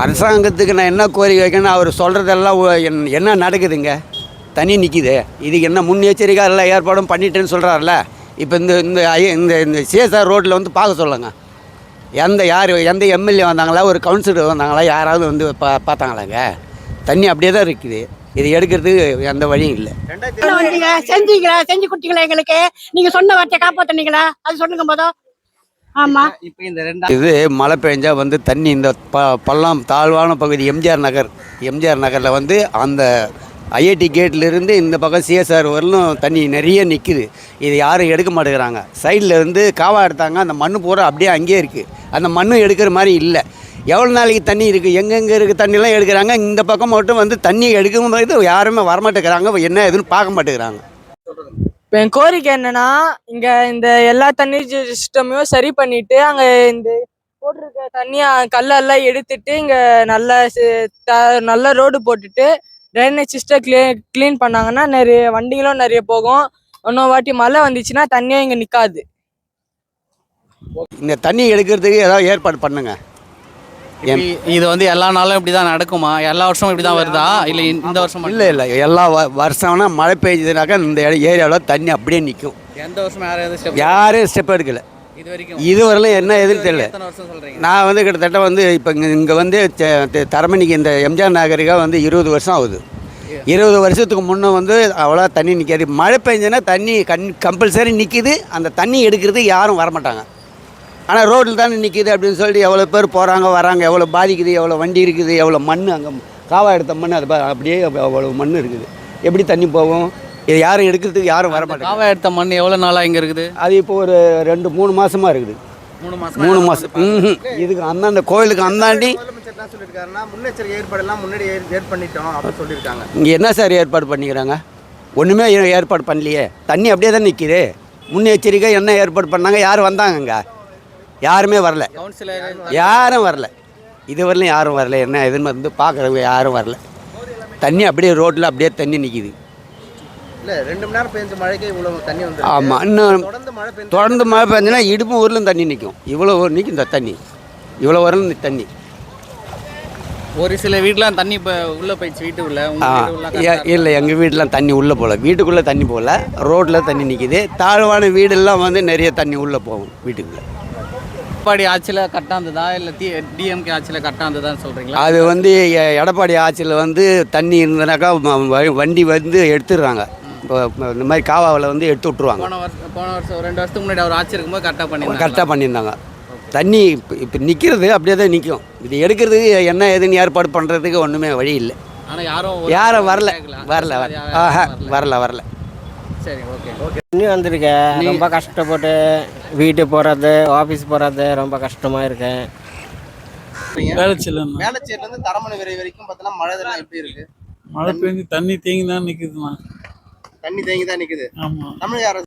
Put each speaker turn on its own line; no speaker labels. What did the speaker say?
அரசாங்கத்துக்கு நான் என்ன கோரிக்கை வைக்கணும், அவர் சொல்கிறதெல்லாம் என்ன நடக்குதுங்க? தண்ணி நிற்கிது. இதுக்கு என்ன முன்னெச்சரிக்கை எல்லாம் ஏற்பாடும் பண்ணிட்டேன்னு சொல்கிறாருல. இப்போ இந்த இந்த இந்த இந்த சிஎஸ்ஆர் ரோட்டில் வந்து பார்க்க சொல்லுங்க. எந்த எம்எல்ஏ வந்தாங்களா, ஒரு கவுன்சிலர் வந்தாங்களா, யாராவது வந்து பார்த்தாங்களாங்க? தண்ணி அப்படியே தான் இருக்குது. இது எடுக்கிறதுக்கு எந்த வழியும் இல்லை.
செஞ்சீங்களா, செஞ்சு கொடுத்தீங்களா எங்களுக்கு? நீங்கள் சொன்ன வார்த்தையை காப்பாற்றினீங்களா? அது சொல்லுங்க போதும். ஆமாம்,
இப்போ இந்த இது மழை பெஞ்சா வந்து தண்ணி இந்த பள்ளம் தாழ்வான பகுதி எம்ஜிஆர் நகரில் வந்து அந்த ஐஐடி கேட்லேருந்து இந்த பக்கம் சிஎஸ்ஆர் வரலும் தண்ணி நிறைய நிற்கிது. இது யாரும் எடுக்க மாட்டேங்கிறாங்க. சைடில் இருந்து காவா எடுத்தாங்க, அந்த மண் பூரா அப்படியே அங்கேயே இருக்குது. அந்த மண்ணும் எடுக்கிற மாதிரி இல்லை. எவ்வளோ நாளைக்கு தண்ணி இருக்குது? எங்கெங்கே இருக்குது தண்ணிலாம் எடுக்கிறாங்க. இந்த பக்கம் மட்டும் வந்து தண்ணி எடுக்கும் போது யாருமே வரமாட்டேங்கிறாங்க. என்ன எதுன்னு பார்க்க மாட்டேங்கிறாங்க.
இப்போ என் கோரிக்கை என்னன்னா, இங்கே இந்த எல்லா தண்ணி சிஸ்டமையும் சரி பண்ணிட்டு அங்கே இந்த போட்டிருக்க தண்ணியை கல்லெல்லாம் எடுத்துட்டு இங்கே நல்ல ரோடு போட்டுட்டு ட்ரைனேஜ் சிஸ்டம் க்ளீன் பண்ணாங்கன்னா நிறைய வண்டிகளும் நிறைய போகும். இன்னொரு வாட்டி மழை வந்துச்சுன்னா தண்ணியும் இங்கே நிற்காது.
இந்த தண்ணி எடுக்கிறதுக்கு ஏதாவது ஏற்பாடு பண்ணுங்க.
இது வந்து எல்லா நாளும் இப்படி தான் நடக்குமா? எல்லா வருஷமும் இப்படி தான் வருதா? இல்லை இந்த வருஷம்
இல்லை எல்லா வருஷம்னா மழை பெய்ஞ்சதுனாக்கா இந்த ஏரியாவில் தண்ணி அப்படியே நிற்கும்.
எந்த வருஷம்
யாரும் ஸ்டெப் எடுக்கல இதுவரையிலும். என்ன எதுன்னு தெரியல. நான் வந்து கிட்டத்தட்ட வந்து இப்போ இங்கே வந்து தரமணிக்கு இந்த எம்ஜிஆர் நகரிகா வந்து 20 வருஷம் ஆகுது. 20 வருஷத்துக்கு முன்னே வந்து அவ்வளோ தண்ணி நிற்காது. மழை பெஞ்சதுன்னா தண்ணி கம்பல்சரி நிற்கிது. அந்த தண்ணி எடுக்கிறதுக்கு யாரும் வரமாட்டாங்க. ஆனால் ரோட்டில் தானே நிற்கிது அப்படின்னு சொல்லிட்டு எவ்வளோ பேர் போகிறாங்க வராங்க, எவ்வளோ பாதிக்குது, எவ்வளோ வண்டி இருக்குது, எவ்வளோ மண் அங்கே காவா எடுத்த மண் அது அப்படியே அவ்வளோ மண் இருக்குது. எப்படி தண்ணி போகும்? இது யாரும் எடுக்கிறதுக்கு யாரும் வரமாட்டாங்க.
காவா எடுத்த மண் எவ்வளோ நாளாக இங்கே இருக்குது?
அது இப்போ ஒரு 2-3 மாதமாக இருக்குது. 3 மாதம். இதுக்கு அந்தாண்ட கோயிலுக்கு அந்தாண்டி
முன்னெச்சரிக்கை ஏற்பாடெல்லாம் முன்னாடி பண்ணிட்டோம் அப்படின்னு சொல்லியிருக்காங்க.
இங்கே என்ன சார் ஏற்பாடு பண்ணிக்கிறாங்க? ஒன்றுமே ஏற்பாடு பண்ணலையே. தண்ணி அப்படியே தான் நிற்கிது. முன்னெச்சரிக்கை என்ன ஏற்பாடு பண்ணாங்க? யாரும் வந்தாங்கங்க? யாருமே வரல. யாரும் வரல. இதுவரையிலும் யாரும் வரல. என்ன எதுன்னு வந்து பார்க்குறவங்க யாரும் வரல. தண்ணி அப்படியே ரோட்டில் அப்படியே தண்ணி நிற்கிது.
இல்லை 2 மணி நேரம் பெஞ்ச மழைக்கு இவ்வளோ தண்ணி வந்து.
ஆமாம், இன்னும் தொடர்ந்து மழை பெஞ்சுன்னா இடுப்பு ஊரிலும் தண்ணி நிற்கும். இவ்வளோ நிற்கும் இந்த தண்ணி. இவ்வளோ வரலும் இந்த தண்ணி.
ஒரு சில வீட்டிலாம் தண்ணி இப்போ உள்ளே போயிடுச்சு வீட்டுக்குள்ளே.
இல்லை, எங்கள் வீட்டெலாம் தண்ணி உள்ளே போகல. வீட்டுக்குள்ளே தண்ணி போகல, ரோட்டில் தண்ணி நிற்கிது. தாழ்வான வீடெல்லாம் வந்து நிறைய தண்ணி உள்ளே போகும் வீட்டுக்குள்ளே.
எடப்பாடி ஆட்சியில் கரெக்டாக இருந்ததா இல்லை டிஎம்கே ஆட்சியில் கரெக்டாக இருந்ததான்னு சொல்கிறீங்களா?
அது வந்து எடப்பாடி ஆட்சியில் வந்து தண்ணி இருந்தனாக்கா வண்டி வந்து எடுத்துடுறாங்க. இப்போ இந்த மாதிரி காவாவில் வந்து எடுத்து விட்ருவாங்க.
போன வருஷம் 2 வருஷத்துக்கு முன்னாடி அவர் ஆட்சி இருக்கும்போது கரெக்டாக
பண்ணியிருந்தாங்க. தண்ணி இப்போ நிற்கிறது அப்படியே தான் நிற்கும். இது எடுக்கிறதுக்கு என்ன ஏதுன்னு ஏற்பாடு பண்ணுறதுக்கு ஒன்றுமே வழி இல்லை.
ஆனால் யாரும்
வரல.
சரி, ஓகே.
தண்ணி வந்திருக்கேன். ரொம்ப கஷ்டப்பட்டு வீட்டு போகிறது, ஆஃபீஸ் போகிறது ரொம்ப கஷ்டமாக இருக்கேன்.
வேளச்சேரிலேருந்து தரமணி வரைக்கும் பார்த்தோன்னா மழை இதெல்லாம் எப்படி இருக்குது?
மழை பெஞ்சு தண்ணி தேங்கி தான் நிற்குதுண்ணா.
தண்ணி தேங்கி தான் நிற்குது.
ஆமாம்.
தமிழக அரசு